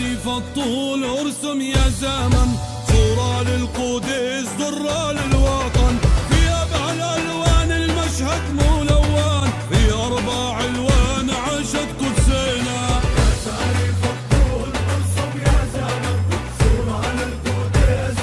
زريف الطول ارسم يا زمن صورة للقدس درة للوطن في أبهى الألوان المشهد ملون في 4 ألوان عاشت قدسنا يا زريف الطول ارسم يا زمن صورة للقدس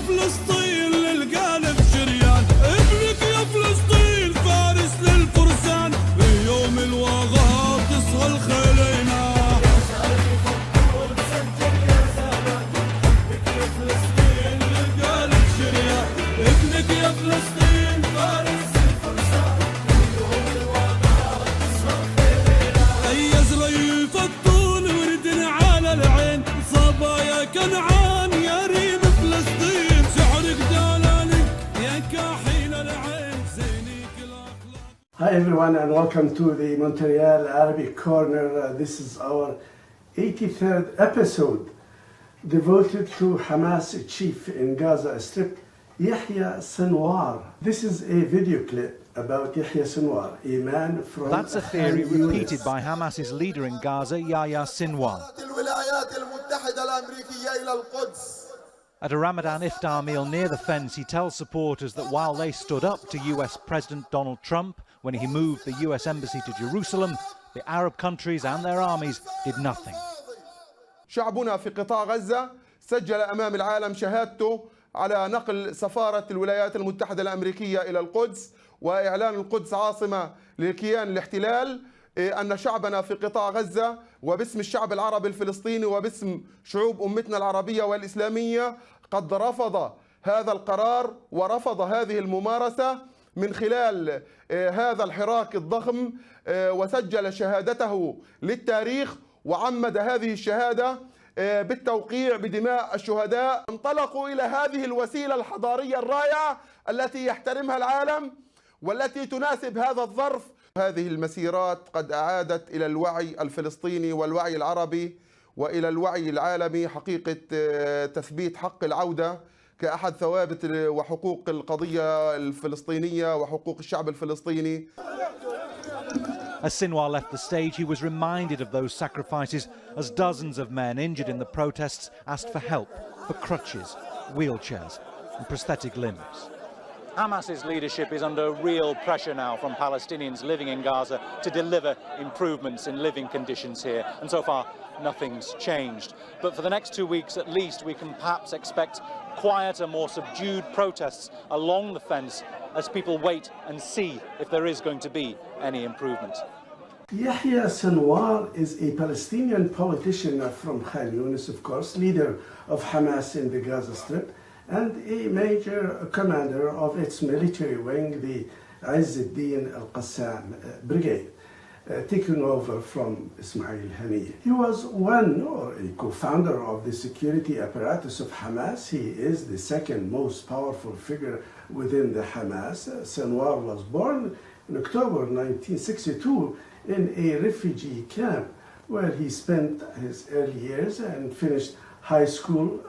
فلسطين للقالب شريان ابنك يا فلسطين فارس للفرسان في يوم الوغى تصهى الخلينا يا زريف الطول سجل يا زمان ابنك يا فلسطين للقالب شريان ابنك يا فلسطين فارس للفرسان في يوم الوغى تصهى الخلينا يا زريف الطول وردنا على العين صبايا كنعان يا ريم فلسطين Hi everyone and welcome to the Montreal Arabic Corner. This is our 83rd episode devoted to Hamas chief in Gaza Strip, Yahya Sinwar. This is a video clip about Yahya Sinwar, a man from... That's a theory repeated by Hamas's leader in Gaza, Yahya Sinwar. At a Ramadan iftar meal near the fence, he tells supporters that while they stood up to US President Donald Trump when he moved the US embassy to Jerusalem, the Arab countries and their armies did nothing. شعبنا في قطاع غزة سجل أمام العالم شهادته على نقل سفارة الولايات المتحدة الأمريكية إلى القدس وإعلان القدس عاصمة لكيان الاحتلال. أن شعبنا في قطاع غزة وباسم الشعب العربي الفلسطيني وباسم شعوب أمتنا العربية والإسلامية قد رفض هذا القرار ورفض هذه الممارسة من خلال هذا الحراك الضخم، وسجل شهادته للتاريخ وعمد هذه الشهادة بالتوقيع بدماء الشهداء. انطلقوا إلى هذه الوسيلة الحضارية الرائعة التي يحترمها العالم والتي تناسب هذا الظرف. هذه المسيرات قد أعادت إلى الوعي الفلسطيني والوعي العربي وإلى الوعي العالمي حقيقة تثبيت حق العودة كأحد ثوابت وحقوق القضية الفلسطينية وحقوق الشعب الفلسطيني. As Sinwar left the stage, he was reminded of those sacrifices as dozens of men injured in the protests asked for help, for crutches, wheelchairs and prosthetic limbs. Hamas's leadership is under real pressure now from Palestinians living in Gaza to deliver improvements in living conditions here, and so far nothing's changed. But for the next 2 weeks at least, we can perhaps expect quieter, more subdued protests along the fence as people wait and see if there is going to be any improvement. Yahya Sinwar is a Palestinian politician from Khan Yunis, of course, leader of Hamas in the Gaza Strip, and a major commander of its military wing, the Izz al-Din al-Qassam Brigade, taken over from Ismail Haniyeh. He was one or a co-founder of the security apparatus of Hamas. He is the second most powerful figure within the Hamas. Sinwar was born in October 1962 in a refugee camp where he spent his early years and finished high school,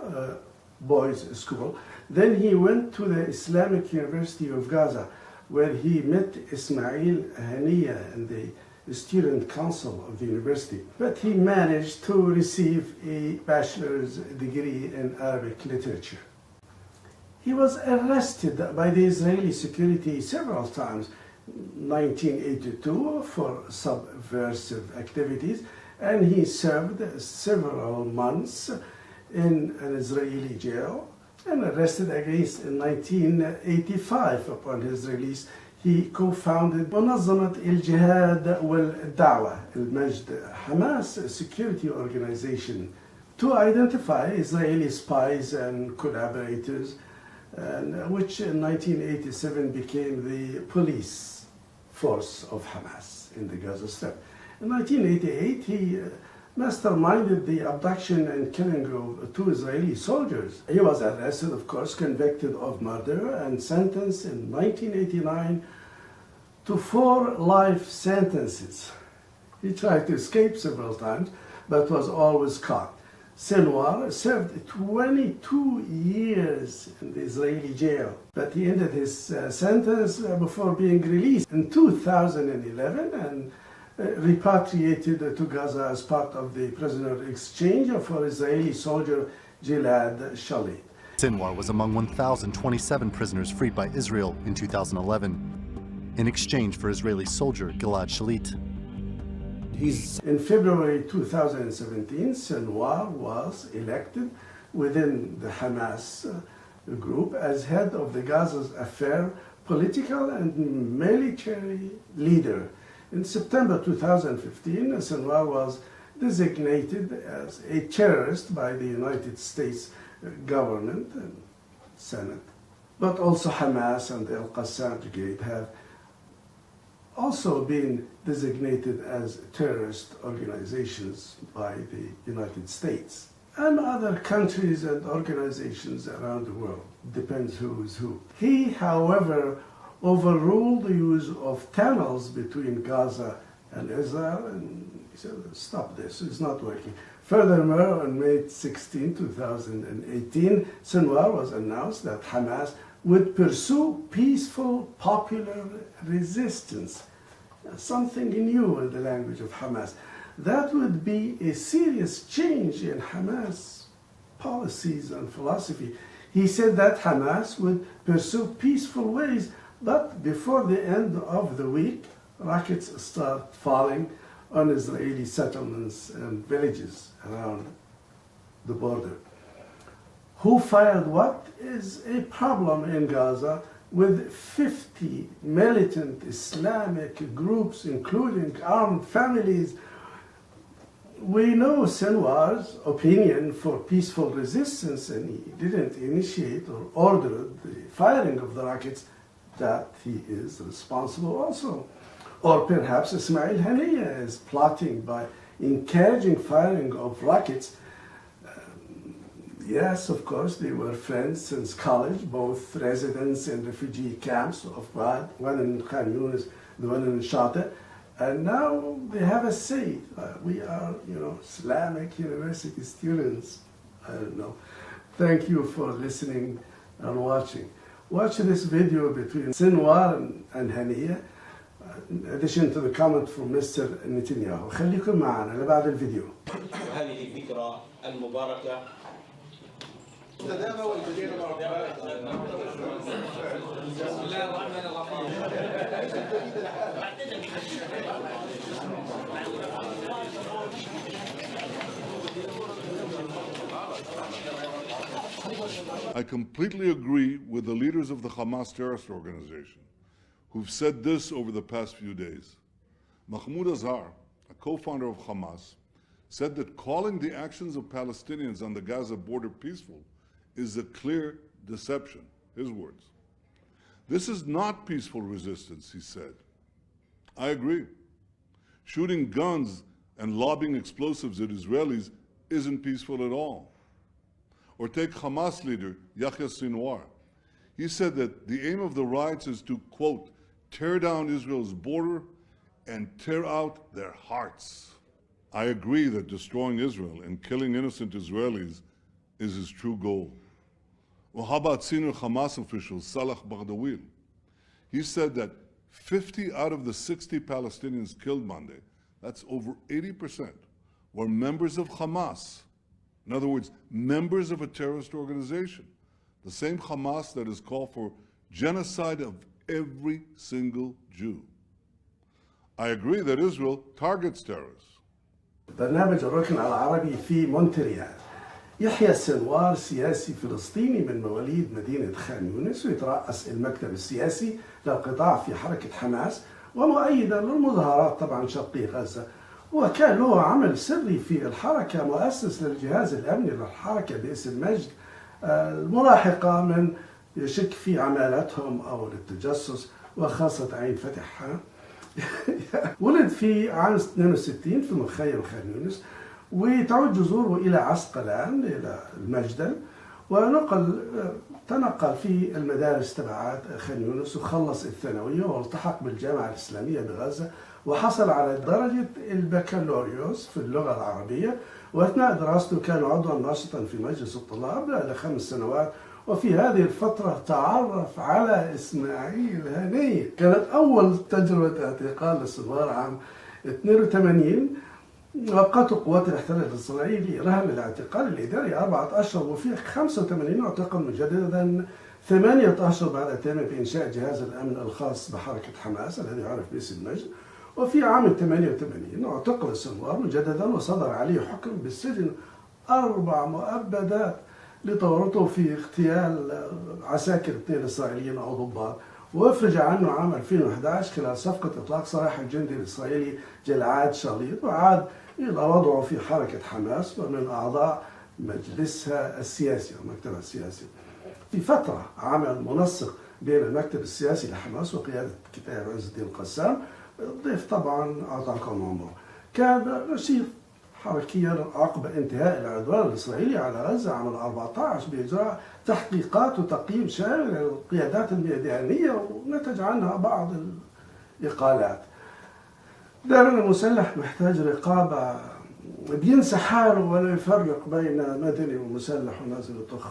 boys' school. Then he went to the Islamic University of Gaza, where he met Ismail Haniyeh and the student council of the university. But he managed to receive a bachelor's degree in Arabic literature. He was arrested by the Israeli security several times, 1982, for subversive activities, and he served several months in an Israeli jail and arrested again in 1985. Upon his release, he co-founded منظمة الجهاد والدعوة المجد, Hamas security organization, to identify Israeli spies and collaborators, and which in 1987 became the police force of Hamas in the Gaza Strip. In 1988, he masterminded the abduction and killing of 2 Israeli soldiers. He was arrested, of course, convicted of murder, and sentenced in 1989 to 4 life sentences. He tried to escape several times, but was always caught. Sinwar served 22 years in the Israeli jail, but he ended his sentence before being released in 2011 and repatriated to Gaza as part of the prisoner exchange for Israeli soldier Gilad Shalit. Sinwar was among 1,027 prisoners freed by Israel in 2011 in exchange for Israeli soldier Gilad Shalit. In February 2017, Sinwar was elected within the Hamas group as head of the Gaza's affair, political and military leader. In September 2015, Sinwar was designated as a terrorist by the United States government and Senate. But also Hamas and the Al-Qassam Brigade have also been designated as terrorist organizations by the United States and other countries and organizations around the world. Depends who is who. He, however, overruled the use of tunnels between Gaza and Israel, and he said, stop this, it's not working. Furthermore, on May 16, 2018, Sinwar was announced that Hamas would pursue peaceful popular resistance, something new in the language of Hamas. That would be a serious change in Hamas policies and philosophy. He said that Hamas would pursue peaceful ways, but before the end of the week, rockets start falling on Israeli settlements and villages around the border. Who fired what is a problem in Gaza, with 50 militant Islamic groups, including armed families. We know Sinwar's opinion for peaceful resistance, and he didn't initiate or order the firing of the rockets, that he is responsible also. Or perhaps Ismail Haniyeh is plotting by encouraging firing of rockets. Yes, of course, they were friends since college, both residents in refugee camps of Bad, one in Khan Yunis, the one in Shata, and now they have a say. We are, Islamic university students. I don't know. Thank you for listening and watching. Watch this video between Sinwar and Haniyeh, in addition to the comment from Mr. Netanyahu. خليكم معنا لبعد الفيديو. هذه الذكرى المباركة بسم الله الرحمن الرحيم. I completely agree with the leaders of the Hamas terrorist organization who've said this over the past few days. Mahmoud Azhar, a co-founder of Hamas, said that calling the actions of Palestinians on the Gaza border peaceful is a clear deception, his words. This is not peaceful resistance, he said. I agree. Shooting guns and lobbing explosives at Israelis isn't peaceful at all. Or take Hamas leader Yahya Sinwar. He said that the aim of the riots is to, quote, tear down Israel's border and tear out their hearts. I agree that destroying Israel and killing innocent Israelis is his true goal. Well, how about senior Hamas official Salah Baghdawil? He said that 50 out of the 60 Palestinians killed Monday, that's over 80%, were members of Hamas. In other words, members of a terrorist organization. The same Hamas that has called for genocide of every single Jew. I agree that Israel targets terrorists. برنامج الركن العربي في مونتريال. يحيى السنوار سياسي فلسطيني من مواليد مدينة خان يونس، ويترأس المكتب السياسي للقطاع في حركة حماس، ومؤيدا للمظاهرات طبعا شرقي غزة. وكان له عمل سري في الحركة، مؤسس للجهاز الأمني للحركة باسم مجد، الملاحقة من يشك في عمالتهم أو للتجسس، وخاصة عين فتح. ولد في عام 62 في مخيم خان يونس، وتعود جذوره إلى عسقلان، إلى المجدل، تنقل في المدارس تبعات خان يونس وخلص الثانوية والتحق بالجامعة الإسلامية بغزة وحصل على درجة البكالوريوس في اللغة العربية، وأثناء دراسته كان عضوا ناشطا في مجلس الطلاب ل5 سنوات. وفي هذه الفترة تعرف على إسماعيل هنية. كانت أول تجربة اعتقال للسنوار عام 82. وقته قوات الاحتلال الإسرائيلي رهن الاعتقال الإداري 4 أشهر، وفي 85 اعتقل مجددا 8 أشهر بعد تم بإنشاء جهاز الأمن الخاص بحركة حماس الذي يعرف باسم المجد. وفي عام 88 اعتقل السنوار مجددا وصدر عليه حكم بالسجن 4 مؤبدات لتورطه في اغتيال عساكر 2 إسرائيليين أو ضباط. وافرج عنه عام 2011 خلال صفقة إطلاق سراح الجندي الإسرائيلي جلعاد شاليط، وعاد إلى وضعه في حركة حماس ومن أعضاء مجلسها السياسي ومكتبها السياسي. في فترة عمل منسق بين المكتب السياسي لحماس وقيادة كتائب عز الدين القسام، ضيف طبعا أعطاكم عمره. كان نشيط حركيا عقب انتهاء العدوان الإسرائيلي على غزة عام 14 بإجراء تحقيقات وتقييم شامل للقيادات الميدانية، ونتج عنها بعض الإقالات. دائما المسلح محتاج رقابة، بينسى حاله ولا يفرق بين مدني ومسلح ونازل الطخ.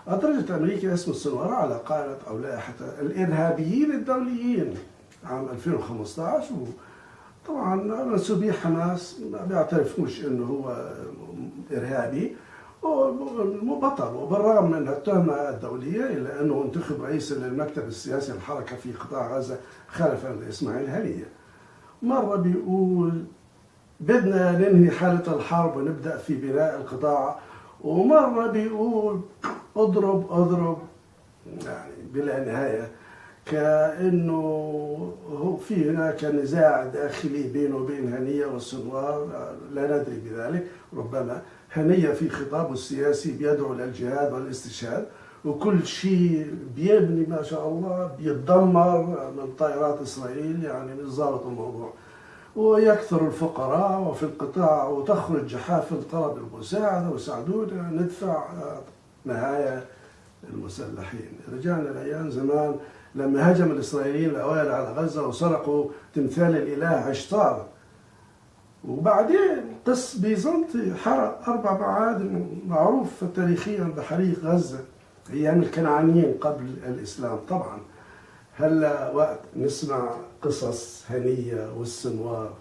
أدرجت أمريكا اسم السنوار على قائمة أو لائحة الإرهابيين الدوليين عام 2015. طبعا منسوبي حماس ما بيعترفوش انه هو ارهابي وبطل، وبالرغم من التهمه الدوليه الا انه انتخب رئيسا للمكتب السياسي للحركه في قطاع غزه خلفا لاسماعيل هنيه. مره بيقول بدنا ننهي حاله الحرب ونبدا في بناء القطاع، ومره بيقول اضرب يعني بلا نهايه، كأنه هو في هناك نزاع داخلي بينه وبين هنية والسنوار، لا ندري بذلك. ربما هنية في خطابه السياسي بيدعو للجهاد والاستشهاد، وكل شيء بيبني ما شاء الله بيتدمر من طائرات إسرائيل، يعني مش ظابط الموضوع. ويكثر الفقراء وفي القطاع، وتخرج جحافل طلب المساعدة وساعدونا ندفع نهاية المسلحين. رجعنا لأيام زمان لما هجم الإسرائيليين الأوائل على غزة وسرقوا تمثال الإله عشتار، وبعدين قس بيزنطي حرق 4 معابد معروف تاريخيا بحريق غزة أيام الكنعانيين قبل الإسلام. طبعا هلا وقت نسمع قصص هنية والسنوار.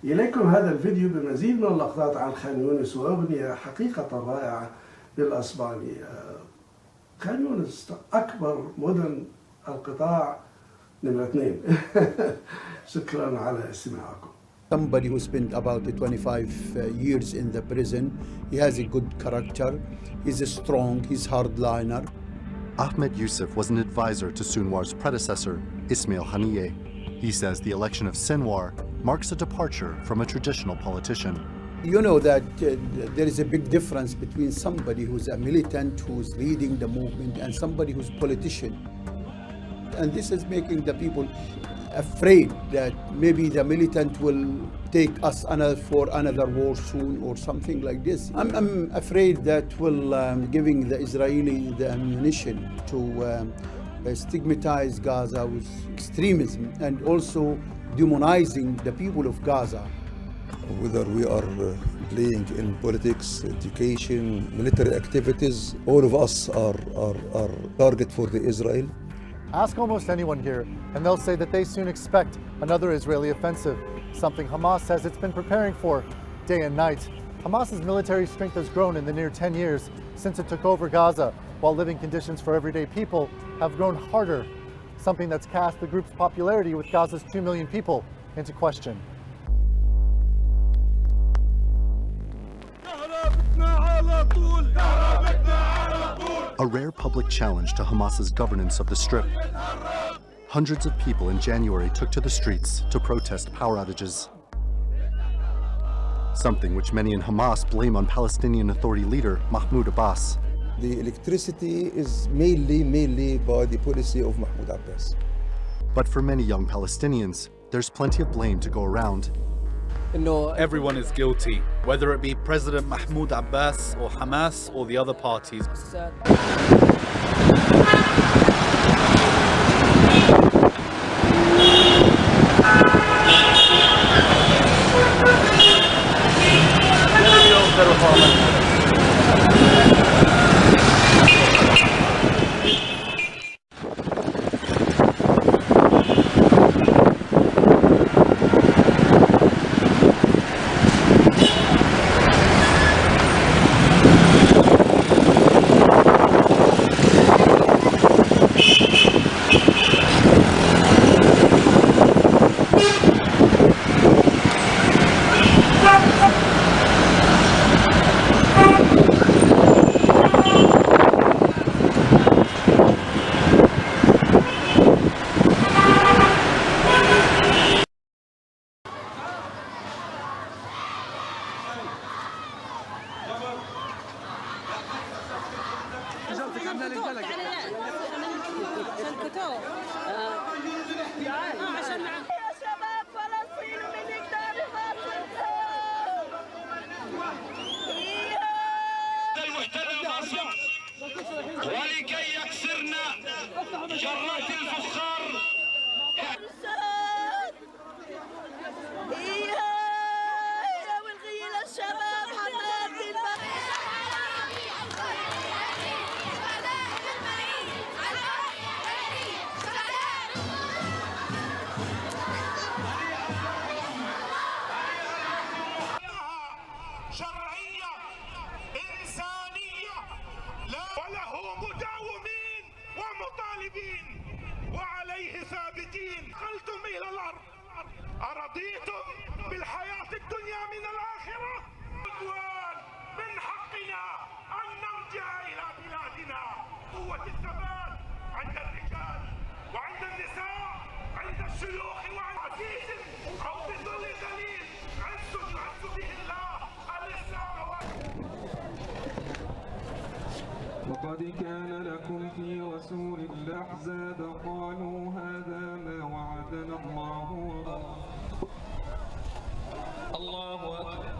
إليكم هذا الفيديو بمزيد من اللقطات عن خان يونس وأغنية حقيقة رائعة بالأسبانية. خان يونس أكبر مدن القطاع نمرة 2. شكرا على استماعكم. Somebody who spent about 25 years in the prison, he has a good character, he's strong, he's hardliner. Ahmed Yusuf was an advisor to Sinwar's predecessor, Ismail Haniyeh. He says the election of Sinwar marks a departure from a traditional politician. You know that there is a big difference between somebody who's a militant, who's leading the movement, and somebody who's a politician. And this is making the people afraid that maybe the militant will take us for another war soon or something like this. I'm afraid that will giving the Israeli the ammunition to stigmatize Gaza with extremism and also demonizing the people of Gaza. Whether we are playing in politics, education, military activities, all of us are target for the Israel. Ask almost anyone here, and they'll say that they soon expect another Israeli offensive, something Hamas says it's been preparing for day and night. Hamas's military strength has grown in the near 10 years since it took over Gaza, while living conditions for everyday people have grown harder, something that's cast the group's popularity with Gaza's 2 million people into question. A rare public challenge to Hamas's governance of the Strip. Hundreds of people in January took to the streets to protest power outages, something which many in Hamas blame on Palestinian Authority leader Mahmoud Abbas. The electricity is mainly by the policy of Mahmoud Abbas. But for many young Palestinians, there's plenty of blame to go around. Everyone is guilty, whether it be President Mahmoud Abbas or Hamas or the other parties. ولكي يكسرنا جرات الفخار والغيل الشباب حماد شرعية إنسانية وله مداومين ومطالبين وعليه ثابتين. دخلتم إلى الأرض أرضيتم بالحياة الدنيا من الآخرة. من حقنا أن نرجع إلى بلادنا. قوة الثبات عند الرجال وعند النساء عند الشيوخ وعند عزيز أو بظل ذليل عز يعز به الله الإسلام. وقد كان لكم في رسول الأحزاب قالوا هذا ما وعدنا الله ورسوله. الله أكبر.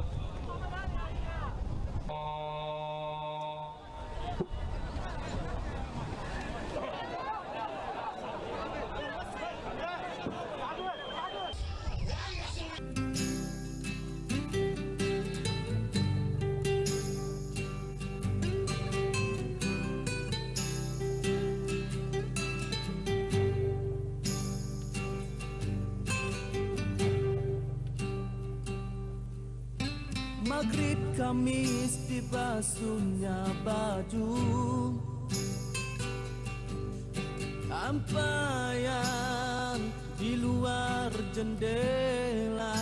Maghrib Kamis dibasuhnya baju, sampaian di luar jendela,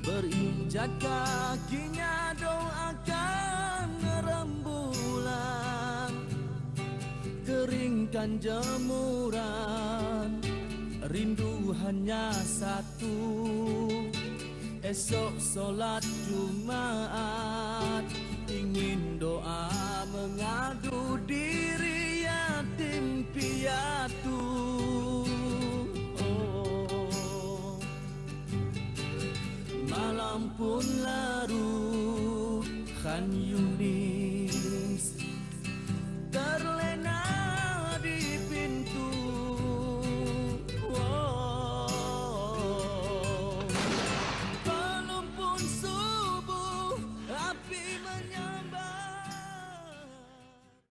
berinjak kakinya doakan rembulan, keringkan jemuran, rindu hanya satu. Esok solat Jumat, ingin doa mengadu diri yatim piatu. Oh, malam pun larut, Khan Yunis